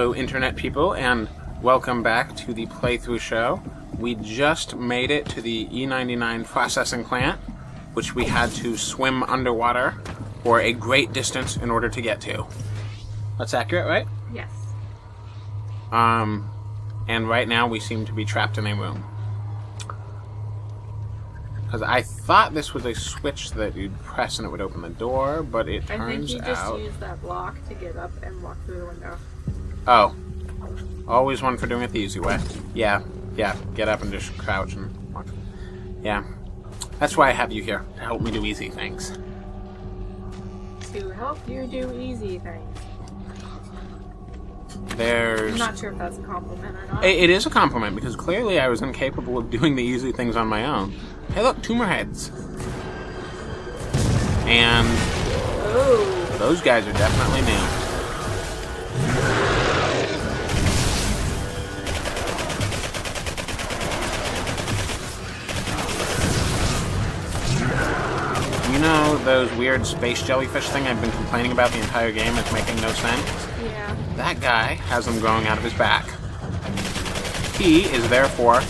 Hello, Internet people, and welcome back to the playthrough show. We just made it to the E99 processing plant, which we had to swim underwater for a great distance in order to get to. That's accurate, right? Yes. And right now we seem to be trapped in a room. Because I thought this was a switch that you'd press and it would open the door, but it turns out... I think you just used that block to get up and walk through the window. Oh. Always one for doing it the easy way. Yeah. Get up and just crouch and walk. Yeah. That's why I have you here, to help me do easy things. To help you do easy things. There's... I'm not sure if that's a compliment or not. It is a compliment, because clearly I was incapable of doing the easy things on my own. Hey look, tumor heads. And... Oh. Those guys are definitely new. You know those weird space jellyfish thing I've been complaining about the entire game is making no sense? Yeah. That guy has them growing out of his back. He is therefore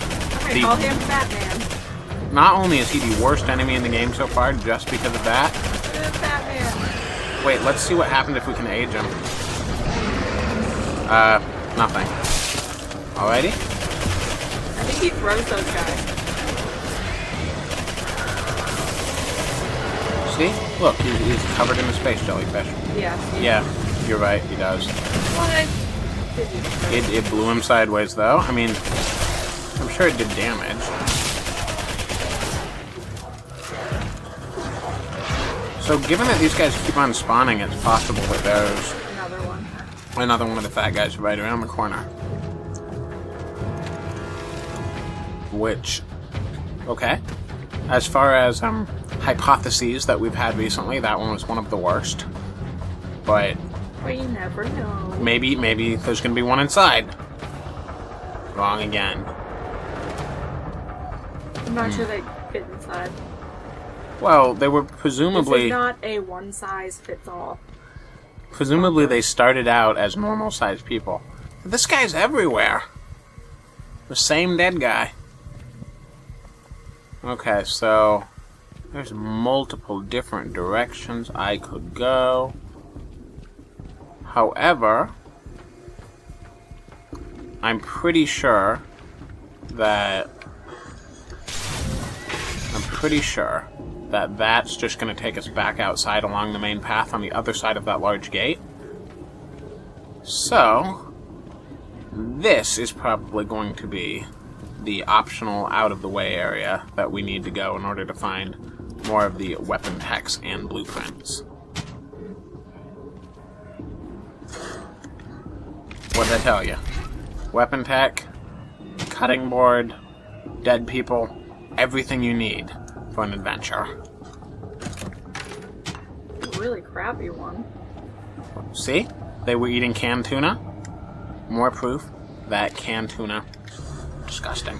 Okay, call him Batman. Not only is he the worst enemy in the game so far, just because of that. Batman. Wait, let's see what happened if we can age him. Nothing. Alrighty. I think he throws those guys. See? Look, he's covered in the space jellyfish. Yeah. Yeah, you're right, he does. What? It blew him sideways, though. I mean, I'm sure it did damage. So, given that these guys keep on spawning, it's possible that there's... Another one of the fat guys right around the corner. Which... Okay. As far as, hypotheses that we've had recently, that one was one of the worst. But... We never know. Maybe there's gonna be one inside. Wrong again. I'm not sure they fit inside. Well, they were presumably... This is not a one-size-fits-all. Presumably they started out as normal-sized people. But this guy's everywhere. The same dead guy. Okay, so... There's multiple different directions I could go. However... I'm pretty sure that that's just going to take us back outside along the main path on the other side of that large gate. So, this is probably going to be the optional out-of-the-way area that we need to go in order to find more of the weapon techs and blueprints. What did I tell you? Weapon tech, cutting board, dead people, everything you need for an adventure. A really crappy one. See? They were eating canned tuna. More proof that canned tuna, disgusting.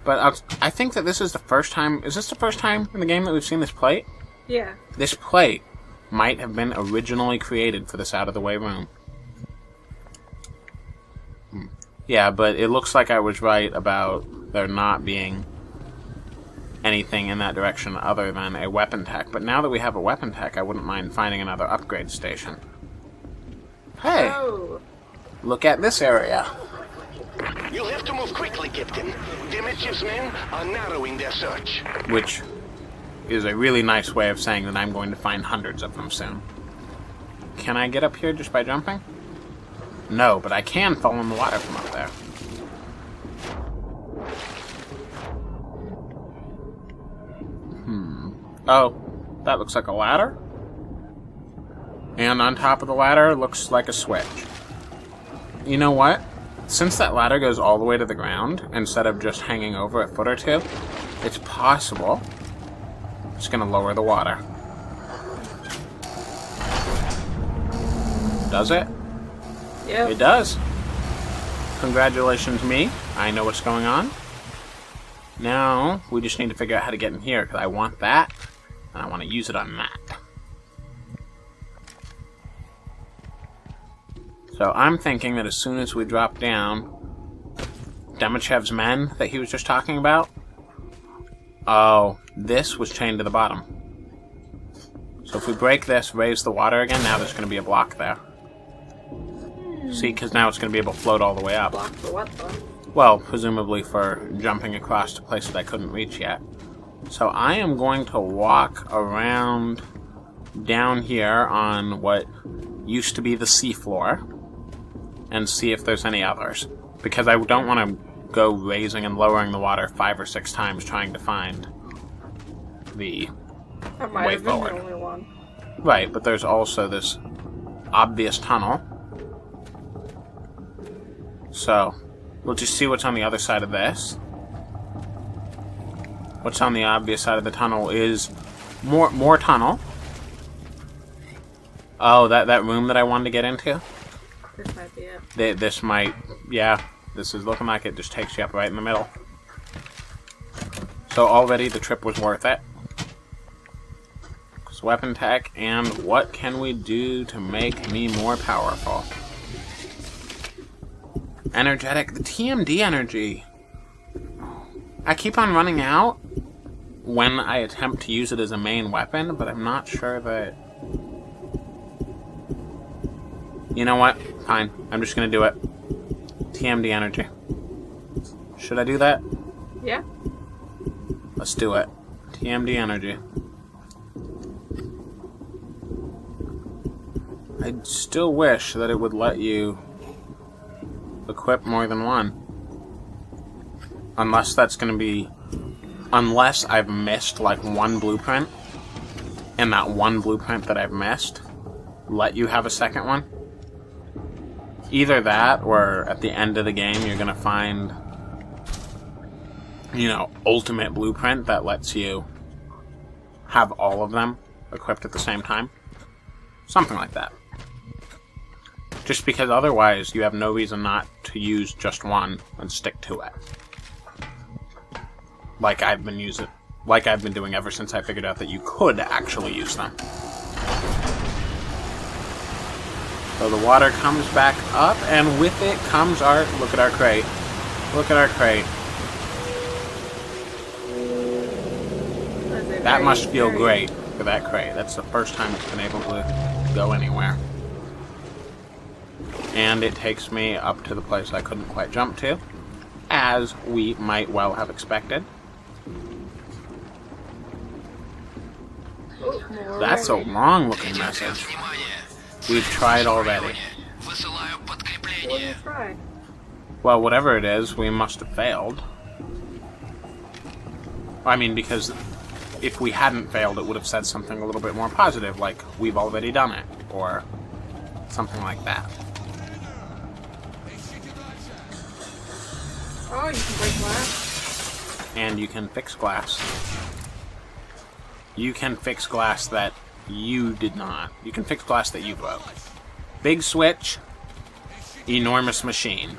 But I think that this is the first time... Is this the first time in the game that we've seen this plate? Yeah. This plate might have been originally created for this out-of-the-way room. Yeah, but it looks like I was right about there not being anything in that direction other than a weapon tech. But now that we have a weapon tech, I wouldn't mind finding another upgrade station. Hey! Oh. Look at this area. You'll have to move quickly, Captain. Dimitriev's men are narrowing their search. Which is a really nice way of saying that I'm going to find hundreds of them soon. Can I get up here just by jumping? No, but I can fall in the water from up there. Oh, that looks like a ladder. And on top of the ladder looks like a switch. You know what? Since that ladder goes all the way to the ground, instead of just hanging over a foot or two, it's possible it's going to lower the water. Does it? Yep. It does. Congratulations me. I know what's going on. Now, we just need to figure out how to get in here, because I want that, and I want to use it on that. So I'm thinking that as soon as we drop down, Demichev's men that he was just talking about, oh, this was chained to the bottom. So if we break this, raise the water again, now there's going to be a block there. See, because now it's going to be able to float all the way up. Block for what, though? Well, presumably for jumping across to places I couldn't reach yet. So I am going to walk around down here on what used to be the seafloor and see if there's any others. Because I don't want to go raising and lowering the water 5 or 6 times trying to find the That might way have been forward. the only one. Right, but there's also this obvious tunnel. So, we'll just see what's on the other side of this. What's on the obvious side of the tunnel is more tunnel. Oh, that room that I wanted to get into? This might be it. This might, yeah, this is looking like it just takes you up right in the middle. So already the trip was worth it. So weapon tech, and what can we do to make me more powerful? Energetic, the TMD energy. I keep on running out when I attempt to use it as a main weapon, but I'm not sure that... You know what? Fine. I'm just gonna do it. TMD energy. Should I do that? Yeah. Let's do it. TMD energy. I still wish that it would let you equip more than one. Unless that's gonna be... Unless I've missed, like, one blueprint, and that one blueprint that I've missed let you have a second one. Either that, or at the end of the game you're gonna find, you know, ultimate blueprint that lets you have all of them equipped at the same time. Something like that. Just because otherwise you have no reason not to use just one and stick to it. Like I've been doing ever since I figured out that you could actually use them. So the water comes back up, and with it comes our... Look at our crate. Look at our crate. That must feel great for that crate. That's the first time it's been able to go anywhere. And it takes me up to the place I couldn't quite jump to, as we might well have expected. That's a long-looking message. We've tried already. What did you try? Well, whatever it is, we must have failed. I mean, because if we hadn't failed, it would have said something a little bit more positive, like, we've already done it, or something like that. Oh, you can break glass. And you can fix glass. You can fix glass that you did not. You can fix glass that you broke. Big switch, enormous machine.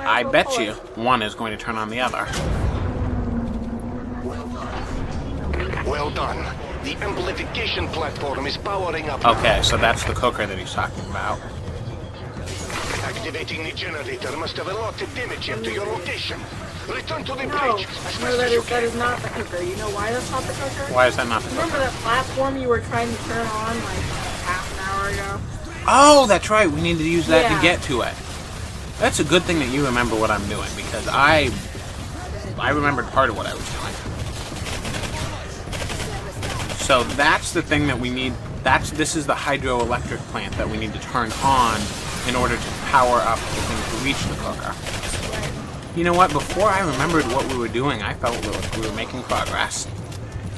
I bet you one is going to turn on the other. Well done. The amplification platform is powering up. Okay, so that's the cooker that he's talking about. Activating the generator must have alerted Demichev to your location. Return to the No, bridge as no, fast as you that can. is not the cooker. You know why that's not the cooker? Why is that not the Remember cooker? that platform you were trying to turn on like half an hour ago? Oh, that's right. We need to use that Yeah. to get to it. That's a good thing that you remember what I'm doing, because I remembered part of what I was doing. So that's the thing that we need. This is the hydroelectric plant that we need to turn on in order to power up the thing to reach the cooker. You know what? Before I remembered what we were doing, I felt like we were making progress.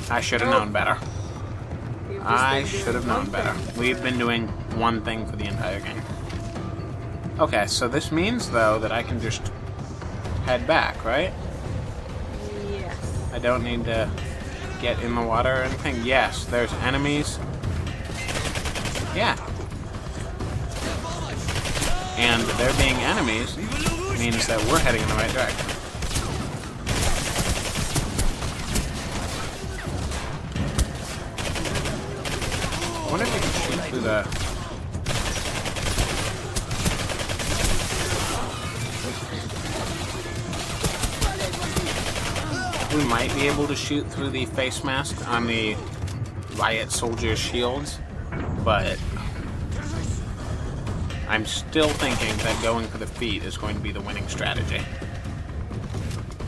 I should have known better. You've just I been doing should have known one better. thing. We've been doing one thing for the entire game. Okay, so this means, though, that I can just head back, right? Yes. I don't need to get in the water or anything. Yes, there's enemies. Yeah. And there being enemies means that we're heading in the right direction. I wonder if we can shoot through the... we might be able to shoot through the face mask on the riot soldiers' shields, but I'm still thinking that going for the feet is going to be the winning strategy.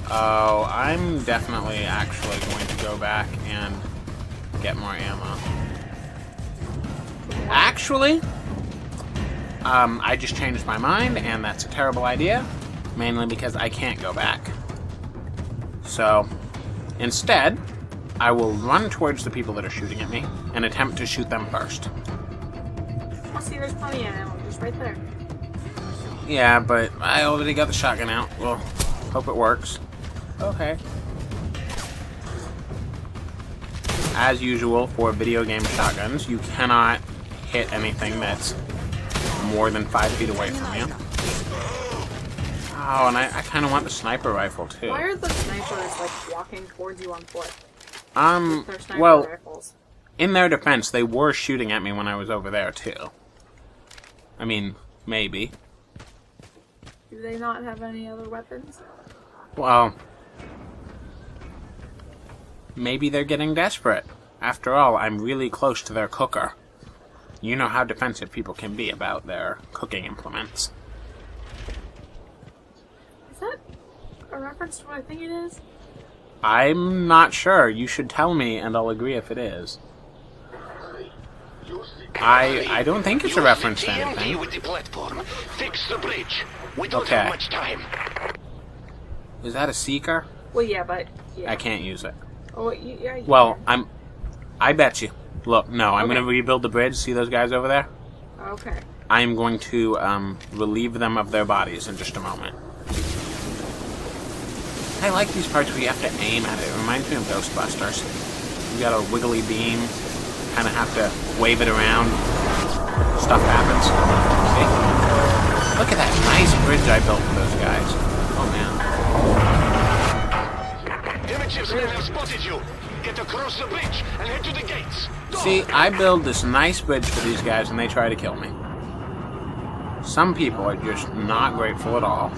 Oh, I'm definitely actually going to go back and get more ammo. Actually, I just changed my mind, and that's a terrible idea, mainly because I can't go back. So, instead, I will run towards the people that are shooting at me and attempt to shoot them first. Oh, see, there's plenty of ammo just right there. Yeah, but I already got the shotgun out. Well, hope it works. Okay. As usual for video game shotguns, you cannot hit anything that's more than 5 feet away from you. Oh, and I kind of want the sniper rifle too. Why are the snipers like walking towards you on foot? They're sniper Well, rifles. in their defense, they were shooting at me when I was over there too. I mean, maybe. Do they not have any other weapons? Well, maybe they're getting desperate. After all, I'm really close to their cooker. You know how defensive people can be about their cooking implements. Is that a reference to what I think it is? I'm not sure. You should tell me, and I'll agree if it is. I don't think it's a reference to anything. With the platform. Fix the bridge. We don't Okay. have much time. Is that a seeker? Well, yeah, but yeah. I can't use it. Oh, yeah. You Well, can. I bet you. Look, no, I'm Okay. going to rebuild the bridge. See those guys over there? Okay. I'm going to relieve them of their bodies in just a moment. I like these parts where you have to aim at it. It reminds me of Ghostbusters. You got a wiggly beam, kind of have to wave it around. Stuff happens. See? Look at that nice bridge I built for those guys. Oh man. Images men have spotted you. Get across the bridge and head to the gates. Go. See, I build this nice bridge for these guys and they try to kill me. Some people are just not grateful at all.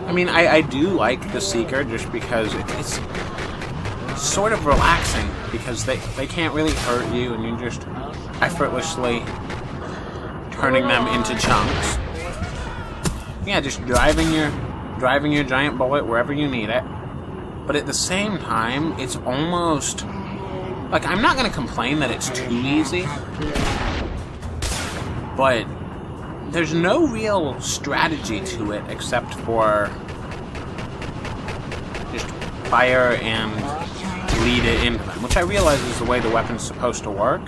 I mean, I do like the Seeker just because it's sort of relaxing because they can't really hurt you and you're just effortlessly turning them into chunks. Yeah, just driving your giant bullet wherever you need it. But at the same time, it's almost like I'm not going to complain that it's too easy, but there's no real strategy to it except for just fire and lead it into them, which I realize is the way the weapon's supposed to work.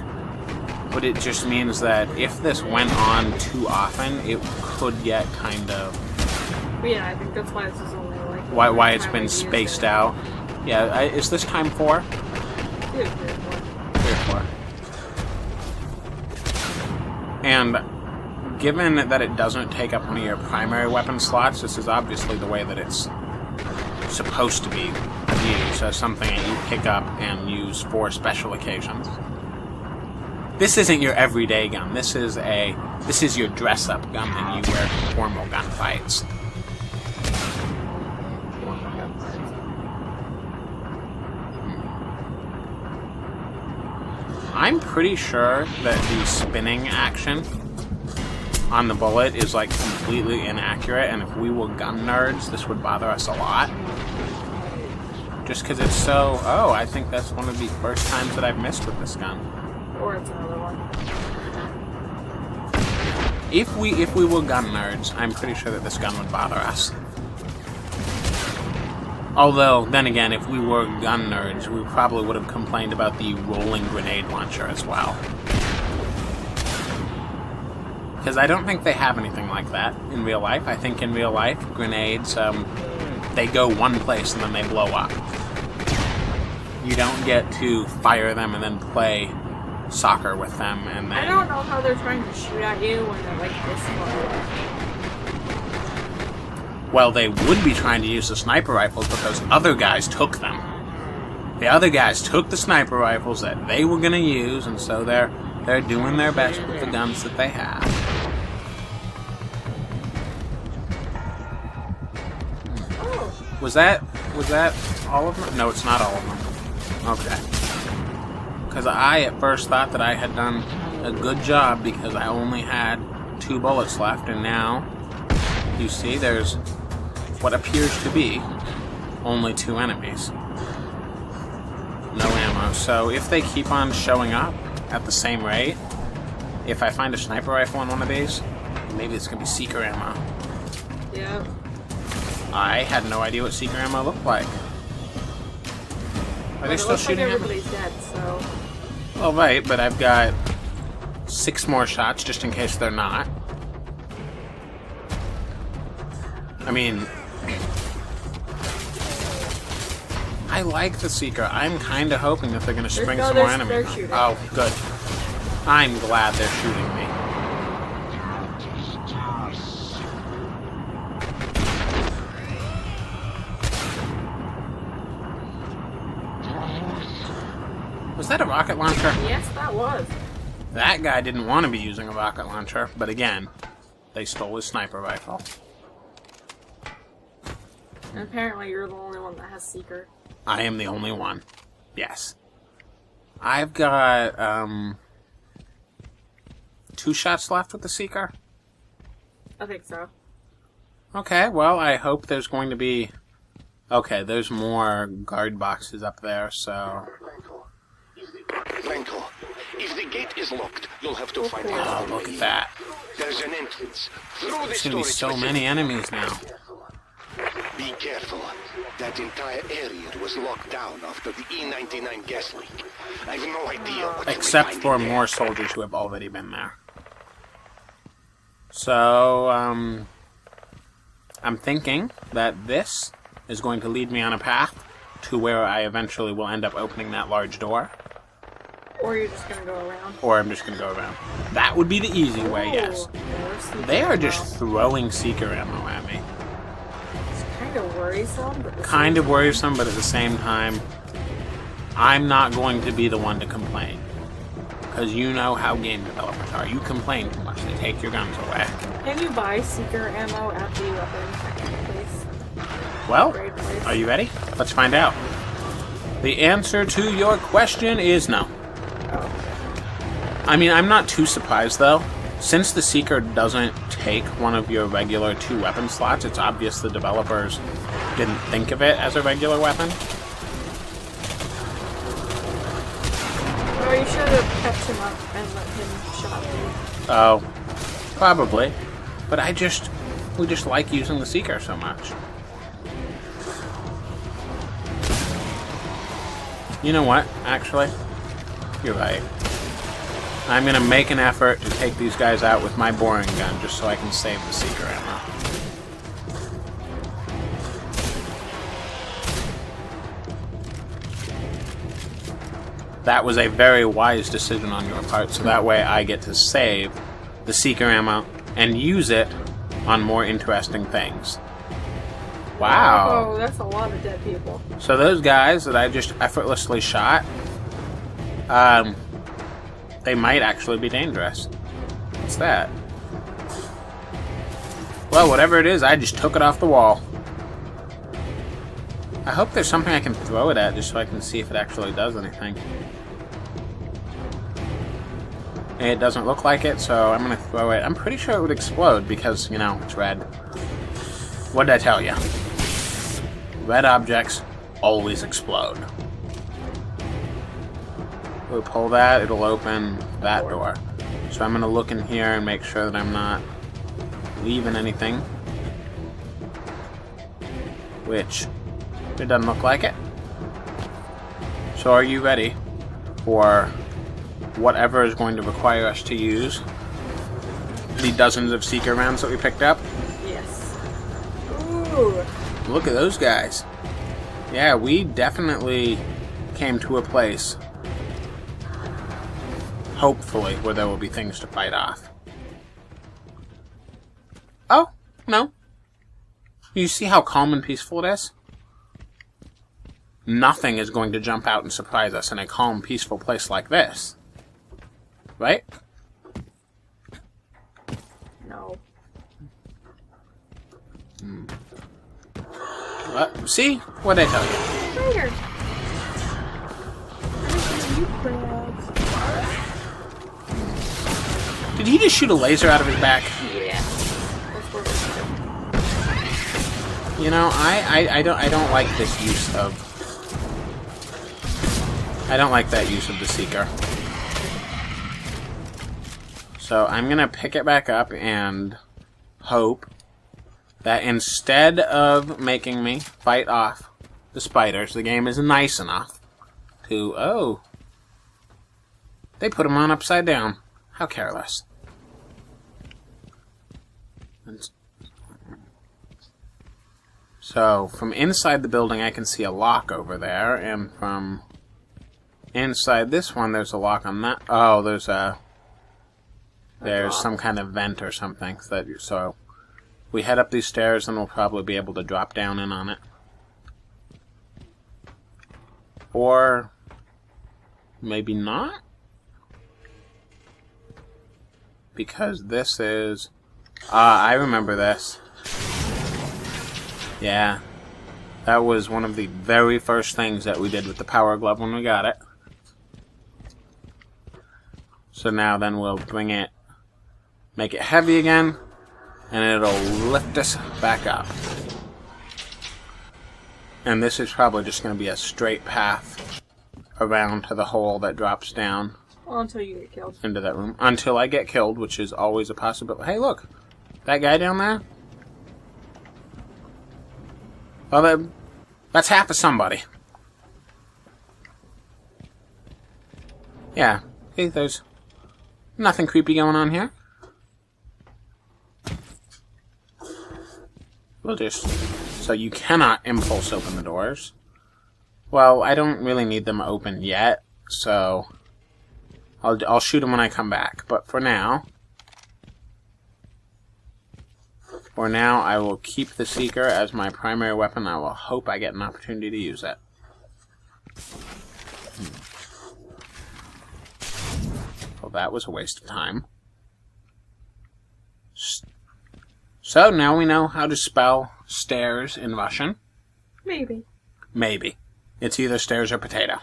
But it just means that if this went on too often, it could get kind of... But yeah, I think that's why this is only like... Why it's been spaced out. Yeah, is this time 4? 3 or 4. 3 or 4. And given that it doesn't take up one of your primary weapon slots, this is obviously the way that it's supposed to be used as something that you pick up and use for special occasions. This isn't your everyday gun. This is your dress-up gun that you wear for formal gunfights. I'm pretty sure that the spinning action on the bullet is like completely inaccurate, and if we were gun nerds, this would bother us a lot. Just because it's so... Oh, I think that's one of the first times that I've missed with this gun. Or it's another one. If we were gun nerds, I'm pretty sure that this gun would bother us. Although, then again, if we were gun nerds, we probably would have complained about the rolling grenade launcher as well. Because I don't think they have anything like that in real life. I think in real life, grenades, they go one place and then they blow up. You don't get to fire them and then play soccer with them and then... I don't know how they're trying to shoot at you when they're like this low. Well, they would be trying to use the sniper rifles because other guys took them. The other guys took the sniper rifles that they were going to use, and so they're They're doing their best with the guns that they have. Oh. Was that all of them? No, it's not all of them. Okay. Because I at first thought that I had done a good job because I only had 2 bullets left, and now you see there's what appears to be only 2 enemies. No ammo. So if they keep on showing up at the same rate, if I find a sniper rifle in one of these, maybe it's going to be seeker ammo. Yeah. I had no idea what seeker ammo looked like. Are they still shooting like at me? everybody's dead, so... Well, right, but I've got 6 more shots just in case they're not. I mean... I like the seeker. I'm kind of hoping that they're going to spring some more enemies. They're shooting. Oh, good. I'm glad they're shooting me. Was that a rocket launcher? Yes, that was. That guy didn't want to be using a rocket launcher, but again, they stole his sniper rifle. And apparently you're the only one that has seeker. I am the only one. Yes. I've got 2 shots left with the seeker. I think so. Okay, well, I hope there's going to be... Okay, there's more guard boxes up there, so... Blanco, if the gate is locked, you'll have to find out. Oh, look at that. There's an entrance through the There's going to be storage so many enemies now. Be careful. That entire area was locked down after the E99 gas leak. I have no idea what Except for more soldiers who have already been there. So, I'm thinking that this is going to lead me on a path to where I eventually will end up opening that large door. Or you're just gonna go around. Or I'm just going to go around. That would be the easy way, yes. They are just throwing seeker ammo at me. It's kind of worrisome, but Kind of worrisome, but at the same time, I'm not going to be the one to complain. Because you know how game developers are. You complain too much, they take your guns away. Can you buy seeker ammo at the weapon place? Well, Great place. are you ready? Let's find out. The answer to your question is no. I mean, I'm not too surprised, though. Since the Seeker doesn't take one of your regular 2 weapon slots, it's obvious the developers didn't think of it as a regular weapon. Or you should have kept him up and let him shot you. Oh, probably. But we just like using the Seeker so much. You know what, actually? You're right. I'm going to make an effort to take these guys out with my boring gun just so I can save the seeker ammo. That was a very wise decision on your part, so that way I get to save the seeker ammo and use it on more interesting things. Wow. Oh, that's a lot of dead people. So those guys that I just effortlessly shot, they might actually be dangerous. What's that? Well, whatever it is, I just took it off the wall. I hope there's something I can throw it at just so I can see if it actually does anything. It doesn't look like it, so I'm going to throw it. I'm pretty sure it would explode because, you know, it's red. What did I tell you? Red objects always explode. We'll pull that, it'll open that door. So I'm going to look in here and make sure that I'm not leaving anything. Which, it doesn't look like it. So are you ready for whatever is going to require us to use the dozens of Seeker rounds that we picked up? Yes. Ooh. Look at those guys. Yeah, we definitely came to a place, hopefully, where there will be things to fight off. Oh, no. You see how calm and peaceful it is? Nothing is going to jump out and surprise us in a calm, peaceful place like this. right? No. What? See? What'd I tell you? Later. You crabs. Did he just shoot a laser out of his back? Yeah. That's what we're You know, I don't like this use of... I don't like that use of the Seeker. So I'm gonna pick it back up and hope that instead of making me fight off the spiders, the game is nice enough to... Oh. They put them on upside down. How careless. So, from inside the building I can see a lock over there, and from inside this one there's a lock on that. Oh, there's some kind of vent or something. So, we head up these stairs and we'll probably be able to drop down in on it. Or maybe not? Because this is... I remember this. Yeah. That was one of the very first things that we did with the Power Glove when we got it. So now then we'll bring it... Make it heavy again. And it'll lift us back up. And this is probably just going to be a straight path around to the hole that drops down. Well, until you get killed. Into that room. Until I get killed, which is always a possibility. Hey, look! That guy down there? Well, that's half of somebody. Yeah. Hey, there's nothing creepy going on here. We'll just... So you cannot impulse open the doors. Well, I don't really need them open yet, so... I'll shoot them when I come back. But for now... I will keep the Seeker as my primary weapon. I will hope I get an opportunity to use it. Well, that was a waste of time. So, now we know how to spell stairs in Russian. Maybe. Maybe. It's either stairs or potato.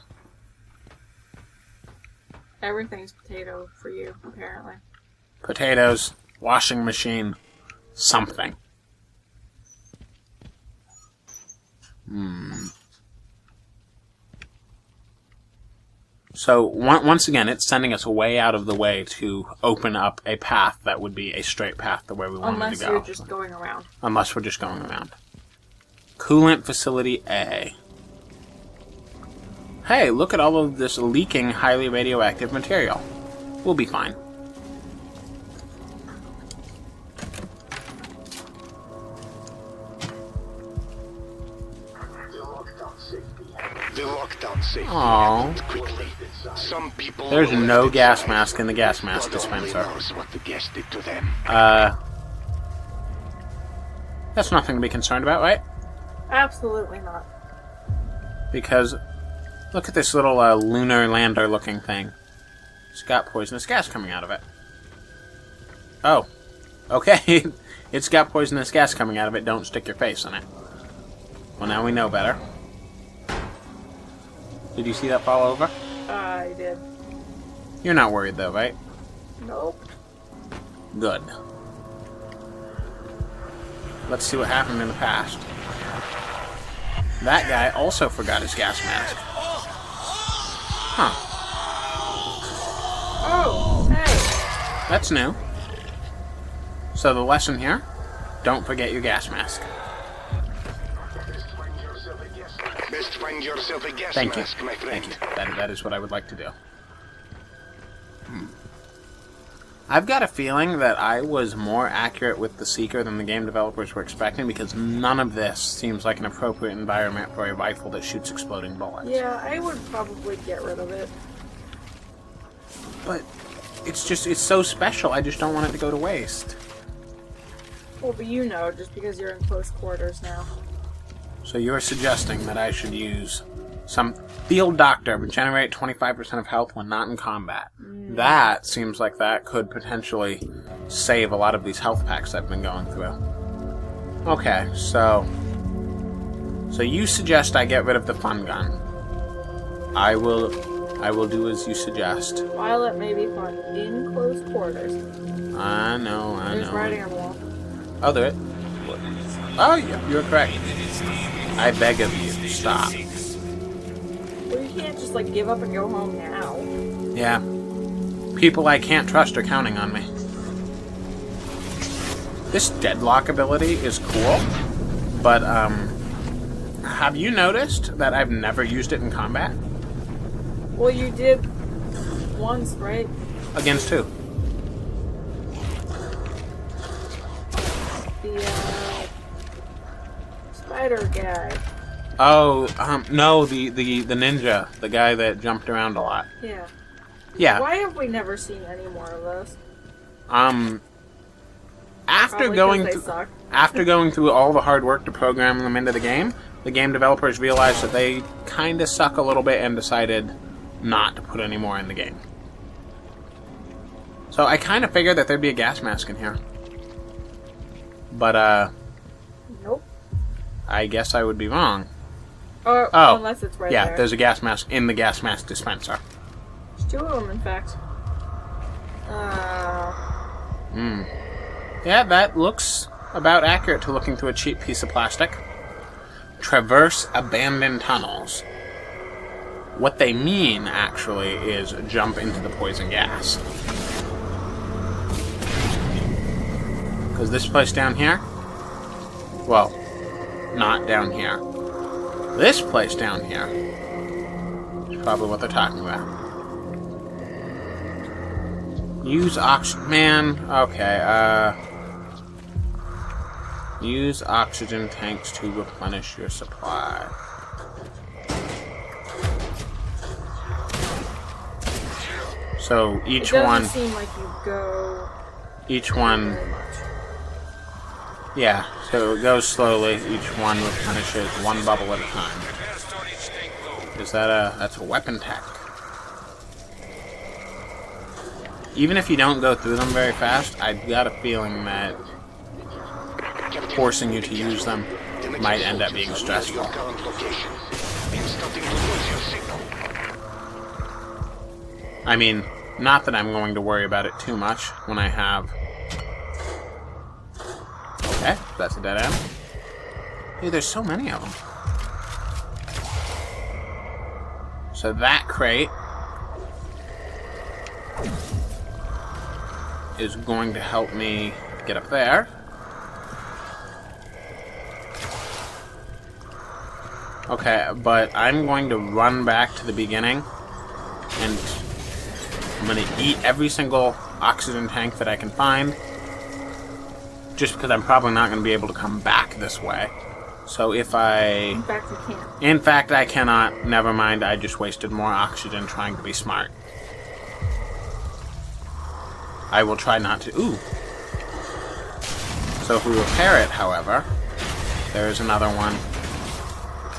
Everything's potato for you, apparently. Potatoes, washing machine, something. So, once again, it's sending us way out of the way to open up a path that would be a straight path the way we wanted to go. Unless you're just going around. Unless we're just going around. Coolant Facility A. Hey, look at all of this leaking highly radioactive material. We'll be fine. The lockdown safety Aww. happened quickly. Some people There's were no left gas inside. mask in the gas mask God only dispenser. knows what the gas did to them. That's nothing to be concerned about, right? Absolutely not. Because look at this little lunar lander looking thing. It's got poisonous gas coming out of it. Oh. Okay. It's got poisonous gas coming out of it. Don't stick your face in it. Well, now we know better. Did you see that fall over? I did. You're not worried though, right? Nope. Good. Let's see what happened in the past. That guy also forgot his gas mask. Huh. Oh, hey. That's new. So the lesson here, don't forget your gas mask. Best find yourself a gas Thank you. mask, my friend. Thank you. That is what I would like to do. I've got a feeling that I was more accurate with the Seeker than the game developers were expecting, because none of this seems like an appropriate environment for a rifle that shoots exploding bullets. Yeah, I would probably get rid of it. But it's so special, I just don't want it to go to waste. Well, but you know, just because you're in close quarters now. So you're suggesting that I should use some field doctor, but generate 25% of health when not in combat. that seems like that could potentially save a lot of these health packs I've been going through. Okay, so you suggest I get rid of the fun gun. I will do as you suggest. Violet may be fun in close quarters. I know. There's writing on the wall. Oh, there it. Oh, yeah, you're correct. I beg of you, stop. Well, you can't just, like, give up and go home now. Yeah. People I can't trust are counting on me. This deadlock ability is cool, but, have you noticed that I've never used it in combat? Well, you did once, right? Against who? The, spider guy. Oh, no, the ninja, the guy that jumped around a lot. Yeah. Yeah. Why have we never seen any more of those? After going through all the hard work to program them into the game developers realized that they kind of suck a little bit and decided not to put any more in the game. So I kind of figured that there'd be a gas mask in here. But, nope. I guess I would be wrong. Oh, unless it's right there. Yeah, there's a gas mask in the gas mask dispenser. There's two of them, in fact. Yeah, that looks about accurate to looking through a cheap piece of plastic. Traverse abandoned tunnels. What they mean, actually, is jump into the poison gas. Because this place down here... Well, not down here. This place down here is probably what they're talking about. Use oxygen... Man, okay, use oxygen tanks to replenish your supply. So each one... It doesn't seem like you go... Each one... very much. Yeah, so it goes slowly. Each one replenishes one bubble at a time. Is that that's a weapon tech. Even if you don't go through them very fast, I've got a feeling that forcing you to use them might end up being stressful. I mean, not that I'm going to worry about it too much when I have... Okay, that's a dead end. Hey, there's so many of them. So that crate is going to help me get up there. Okay, but I'm going to run back to the beginning and I'm going to eat every single oxygen tank that I can find, just because I'm probably not going to be able to come back this way. So if I... In fact, you can't. In fact, I cannot. Never mind, I just wasted more oxygen trying to be smart. I will try not to... Ooh. So if we repair it, however, there is another one.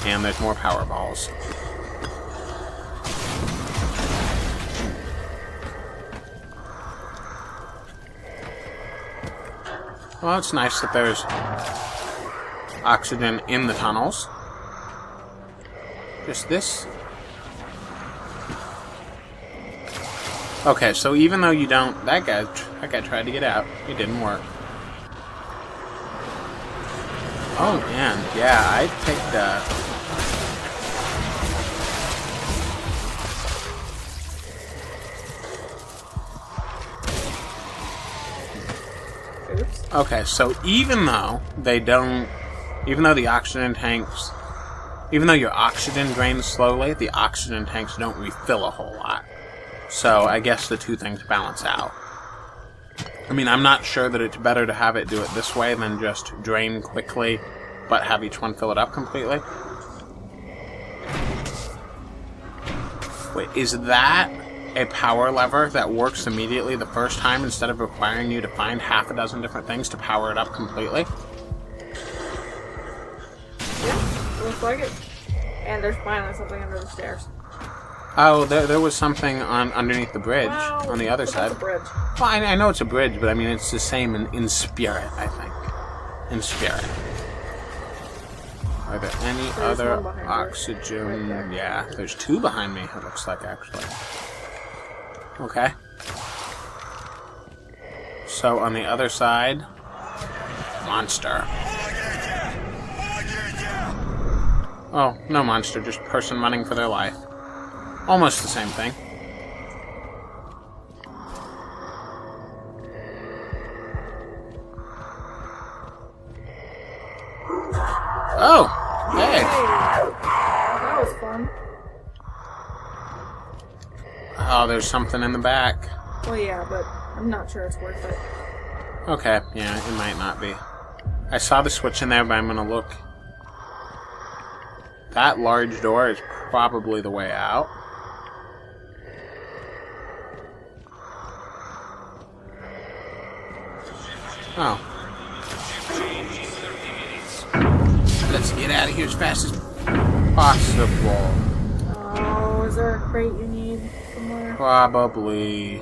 And there's more power balls. Well, it's nice that there's oxygen in the tunnels. Just this. Okay, so even though you don't... That guy tried to get out. It didn't work. Oh, man. Yeah, I picked... Oops. Okay, so even though they don't... Even though the oxygen tanks... Even though your oxygen drains slowly, the oxygen tanks don't refill a whole lot. So I guess the two things balance out. I mean, I'm not sure that it's better to have it do it this way than just drain quickly, but have each one fill it up completely. Wait, is that a power lever that works immediately the first time instead of requiring you to find half a dozen different things to power it up completely? Yeah, looks like it. And there's finally something under the stairs. Oh, there was something underneath the bridge on the other side. The bridge. Well, I know it's a bridge, but I mean it's the same in spirit. I think in spirit. Are there any other oxygen? Right, yeah, there's 2 behind me. It looks like actually. Okay. So on the other side, monster. Oh, no monster, just person running for their life. Almost the same thing. Oh! Hey! That was fun. Oh, there's something in the back. Well, yeah, but I'm not sure it's worth it. Okay, yeah, it might not be. I saw the switch in there, but I'm gonna look. That large door is probably the way out. Oh. Let's get out of here as fast as possible. Oh, is there a crate you need somewhere? Probably.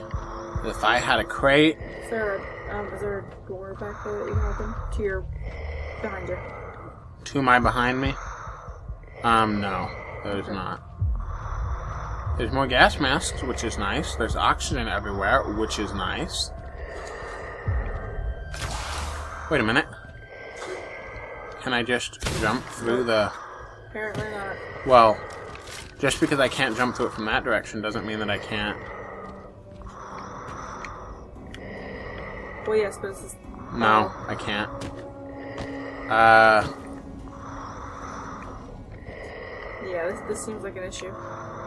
If I had a crate... Is there a door back there that you can open? Behind you. To my behind me? No. There's not. There's more gas masks, which is nice. There's oxygen everywhere, which is nice. Wait a minute. Can I just jump through the... Apparently not. Well, just because I can't jump through it from that direction doesn't mean that I can't... Well, yes, but it's... No, I can't. Yeah, this seems like an issue.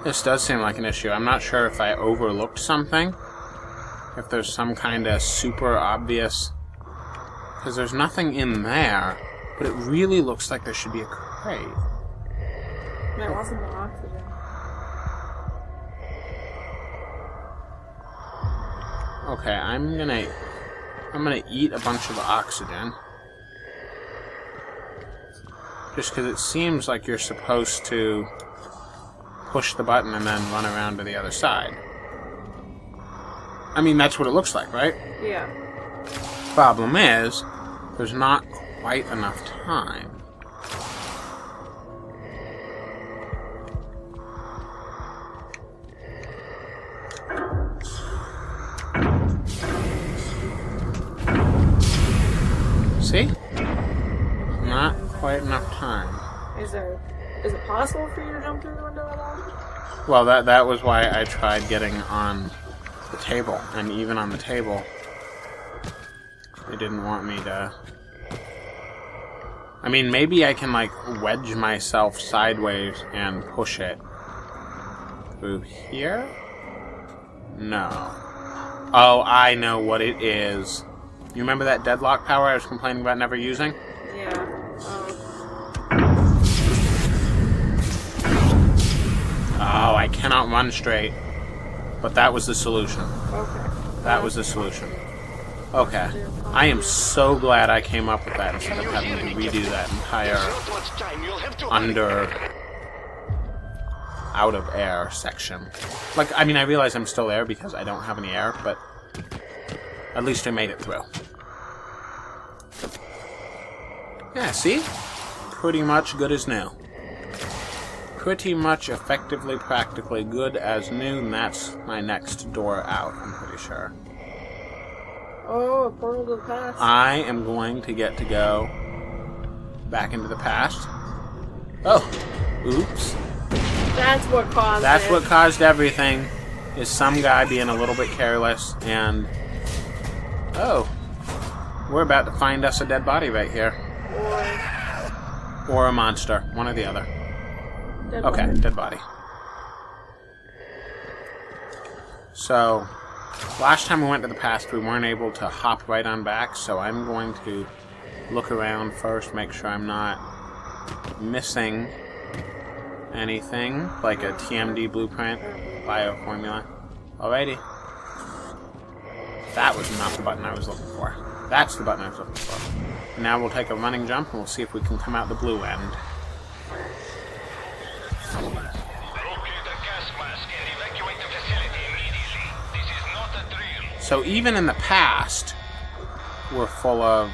This does seem like an issue. I'm not sure if I overlooked something. If there's some kind of super obvious... Because there's nothing in there, but it really looks like there should be a crate. There wasn't more oxygen. Okay, I'm gonna eat a bunch of oxygen. Just because it seems like you're supposed to push the button and then run around to the other side. I mean, that's what it looks like, right? Yeah. Problem is, there's not quite enough time. See? Not quite enough time. Is it possible for you to jump through the window at all? Well, that was why I tried getting on the table, and even on the table, they didn't want me to... I mean, maybe I can, like, wedge myself sideways and push it through here? No. Oh, I know what it is. You remember that deadlock power I was complaining about never using? Yeah. Oh, I cannot run straight. But that was the solution. Okay. That was the solution. Okay. I am so glad I came up with that instead of having to redo that entire out of air section. Like, I mean, I realize I'm still there because I don't have any air, but at least I made it through. Yeah, see? Pretty much good as new. Pretty much effectively, practically good as new, and that's my next door out, I'm pretty sure. Oh, a portal to the past. I am going to get to go back into the past. Oh, oops. That's what caused That's it. what caused everything, is some guy being a little bit careless, and... Oh, we're about to find us a dead body right here. Or a monster, one or the other. Okay, dead body. So, last time we went to the past, we weren't able to hop right on back, so I'm going to look around first, make sure I'm not missing anything, like a TMD blueprint, bioformula. Alrighty. That was not the button I was looking for. That's the button I was looking for. Now we'll take a running jump, and we'll see if we can come out the blue end. Locate the gas mask So even in the past, we're full of...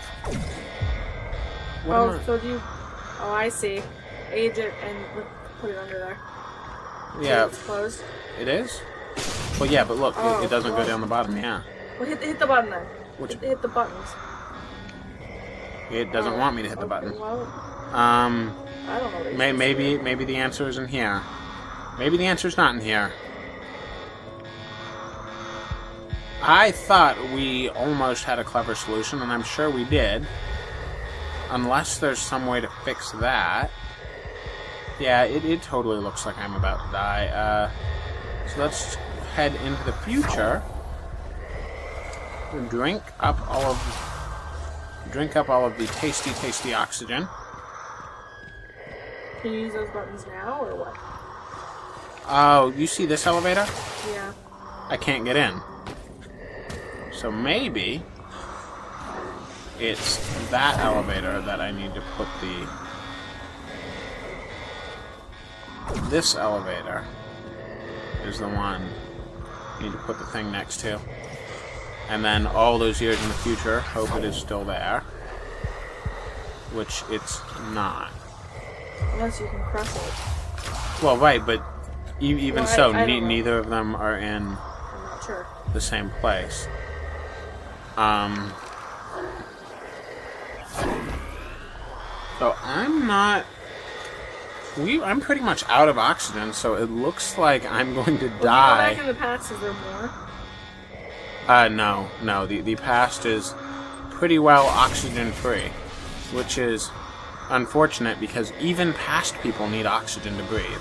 Oh, so do you... Oh, I see. Age it and put it under there. Yeah. So it's closed. It is? Well, yeah, but look, it doesn't go down the bottom, yeah. Well, hit the button then. Which... Hit the buttons. It doesn't want me to hit the button. Well, I don't know. Maybe the answer is in here. Maybe the answer's not in here. I thought we almost had a clever solution, and I'm sure we did. Unless there's some way to fix that. Yeah, it totally looks like I'm about to die. So let's head into the future. Drink up all of the tasty oxygen. Can you use those buttons now, or what? Oh, you see this elevator? Yeah. I can't get in. So maybe it's that elevator that I need to put this elevator is the one I need to put the thing next to. And then all those years in the future, hope it is still there. Which it's not. Unless you can crush it. Well, right, but even so, neither of them are in I'm not sure. the same place. So I'm not... I'm pretty much out of oxygen, so it looks like I'm going to die. When you go back in the past, is there more? No. The past is pretty well oxygen-free, which is unfortunate because even past people need oxygen to breathe.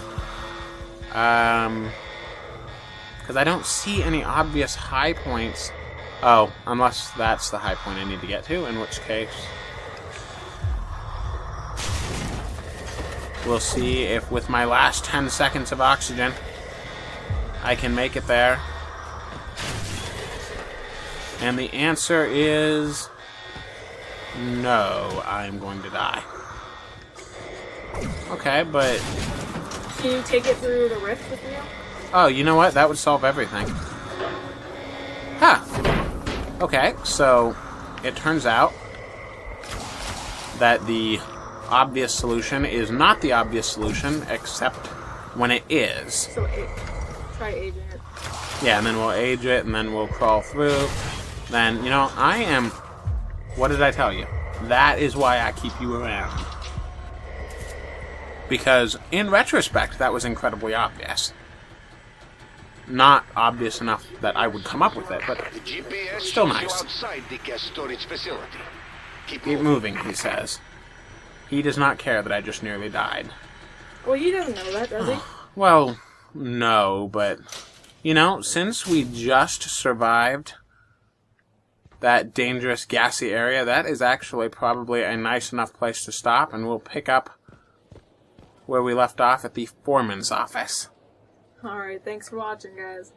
Because I don't see any obvious high points. Oh, unless that's the high point I need to get to, in which case... We'll see if with my last 10 seconds of oxygen, I can make it there. And the answer is... no, I'm going to die. Okay, but... Can you take it through the rift with you? Oh, you know what? That would solve everything. Huh. Okay, so it turns out that the obvious solution is not the obvious solution, except when it is. So try aging it. Yeah, and then we'll age it, and then we'll crawl through. Then, I am... What did I tell you? That is why I keep you around. Because, in retrospect, that was incredibly obvious. Not obvious enough that I would come up with it, but still nice. Outside the gas storage facility. Keep moving, he says. He does not care that I just nearly died. Well, he doesn't know that, does he? Well, no, but, since we just survived that dangerous gassy area, that is actually probably a nice enough place to stop, and we'll pick up where we left off at the foreman's office. Alright, thanks for watching, guys.